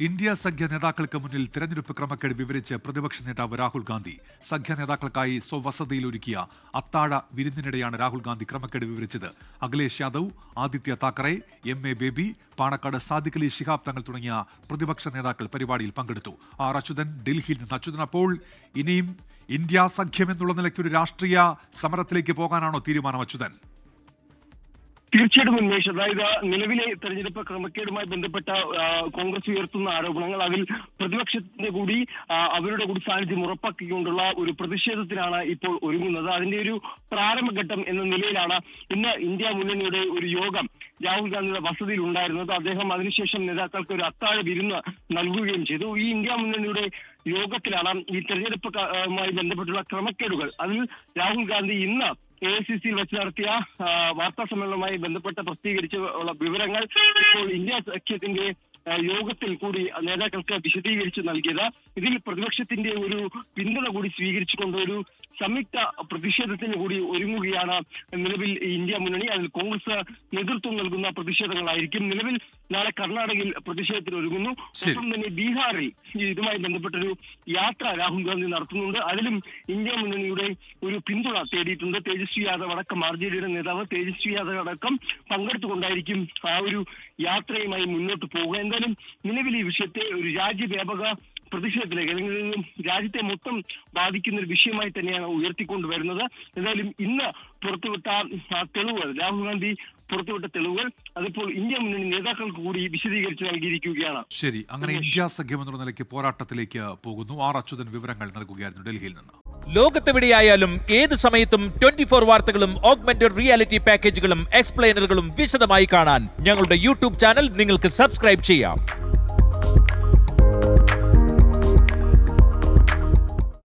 India സഖ്യ നേതാക്കൾക്ക് മുന്നിൽ തെരഞ്ഞെടുപ്പ് ക്രമക്കേട് വിവരിച്ച് പ്രതിപക്ഷ നേതാവ് രാഹുൽ ഗാന്ധി. സഖ്യ നേതാക്കൾക്കായി സ്വവസതിയിൽ ഒരുക്കിയ അത്താഴ വിരുന്നിനിടെയാണ് രാഹുൽ ഗാന്ധി ക്രമക്കേട് വിവരിച്ചത്. അഖിലേഷ് യാദവ്, ആദിത്യ താക്കറെ, MA ബേബി, പാണക്കാട് സാദിഖ് അലി ശിഹാബ് തങ്ങൾ തുടങ്ങിയ പ്രതിപക്ഷ നേതാക്കൾ പരിപാടിയിൽ പങ്കെടുത്തു. ആർ അച്യുതൻ ഡൽഹിയിൽ നിന്ന്. അച്യുതൻ, അപ്പോൾ ഇനിയും ഇന്ത്യ സഖ്യം എന്നുള്ള നിലയ്ക്ക് ഒരു രാഷ്ട്രീയ സമരത്തിലേക്ക് പോകാനാണോ തീരുമാനം, അച്യുതൻ? തീർച്ചയായിട്ടും ഉന്മേഷ്, അതായത് നിലവിലെ തെരഞ്ഞെടുപ്പ് ക്രമക്കേടുമായി ബന്ധപ്പെട്ട കോൺഗ്രസ് ഉയർത്തുന്ന ആരോപണങ്ങൾ, അതിൽ പ്രതിപക്ഷത്തിന്റെ കൂടി അവരുടെ കൂടി സാന്നിധ്യം ഉറപ്പാക്കിക്കൊണ്ടുള്ള ഒരു പ്രതിഷേധത്തിനാണ് ഇപ്പോൾ ഒരുങ്ങുന്നത്. അതിന്റെ ഒരു പ്രാരംഭഘട്ടം എന്ന നിലയിലാണ് ഇന്ന് ഇന്ത്യ മുന്നണിയുടെ ഒരു യോഗം രാഹുൽ ഗാന്ധിയുടെ വസതിയിൽ ഉണ്ടായിരുന്നത്. അദ്ദേഹം അതിനുശേഷം നേതാക്കൾക്ക് ഒരു അത്താഴ വിരുന്ന് നൽകുകയും ചെയ്തു. ഈ ഇന്ത്യ മുന്നണിയുടെ യോഗത്തിലാണ് ഈ തെരഞ്ഞെടുപ്പുമായി ബന്ധപ്പെട്ടുള്ള ക്രമക്കേടുകൾ, അതിൽ രാഹുൽ ഗാന്ധി ഇന്ന് AICC വെച്ച് നടത്തിയ വാർത്താ സമ്മേളനവുമായി ബന്ധപ്പെട്ട് പ്രസിദ്ധീകരിച്ച വിവരങ്ങൾ ഇപ്പോൾ ഇന്ത്യ സഖ്യത്തിന്റെ യോഗത്തിൽ കൂടി നേതാക്കൾക്ക് വിശദീകരിച്ച് നൽകിയത്. ഇതിൽ പ്രതിപക്ഷത്തിന്റെ ഒരു പിന്തുണ കൂടി സ്വീകരിച്ചുകൊണ്ട് ഒരു സംയുക്ത പ്രതിഷേധത്തിന് കൂടി ഒരുങ്ങുകയാണ് നിലവിൽ ഇന്ത്യ മുന്നണി. അതിൽ കോൺഗ്രസ് നേതൃത്വം നൽകുന്ന പ്രതിഷേധങ്ങളായിരിക്കും. നിലവിൽ നാളെ കർണാടകയിൽ പ്രതിഷേധത്തിന് ഒരുങ്ങുന്നു. ഒപ്പം തന്നെ ബീഹാറിൽ ഇതുമായി ബന്ധപ്പെട്ടൊരു യാത്ര രാഹുൽ ഗാന്ധി നടത്തുന്നുണ്ട്. അതിലും ഇന്ത്യ മുന്നണിയുടെ ഒരു പിന്തുണ തേടിയിട്ടുണ്ട്. തേജസ്വി യാദവ് അടക്കം, RJDയുടെ നേതാവ് തേജസ്വി യാദവ് അടക്കം പങ്കെടുത്തുകൊണ്ടായിരിക്കും ആ ഒരു യാത്രയുമായി മുന്നോട്ട് പോവുക. എന്തായാലും നിലവിൽ ഈ വിഷയത്തെ ഒരു രാജ്യവ്യാപക പ്രതിഷേധത്തിലേക്ക്, അല്ലെങ്കിൽ രാജ്യത്തെ മൊത്തം ബാധിക്കുന്ന ഒരു വിഷയമായി തന്നെയാണ് ഉയർത്തിക്കൊണ്ടുവരുന്നത്. എന്തായാലും ഇന്ന് പുറത്തുവിട്ട തെളിവുകൾ, രാഹുൽ ഗാന്ധി പുറത്തുവിട്ട തെളിവുകൾ, അതിപ്പോൾ ഇന്ത്യ മുന്നണി നേതാക്കൾക്ക് കൂടി വിശദീകരിച്ച് നൽകിയിരിക്കുകയാണ്. ശരി, അങ്ങനെ ഇന്ത്യ സഖ്യം എന്നുള്ള നിലയ്ക്ക് പോരാട്ടത്തിലേക്ക് പോകുന്നു. ആർ അച്യുതൻ വിവരങ്ങൾ നൽകുകയായിരുന്നു ഡൽഹിയിൽ നിന്ന്. ലോകത്തെവിടെയായാലും ഏത് സമയത്തും 24 വാർത്തകളും ഓഗ്മെന്റഡ് റിയാലിറ്റി പാക്കേജുകളും എക്സ്പ്ലെയിനറുകളും വിശദമായി കാണാൻ ഞങ്ങളുടെ YouTube ചാനൽ നിങ്ങൾക്ക് സബ്സ്ക്രൈബ് ചെയ്യാം.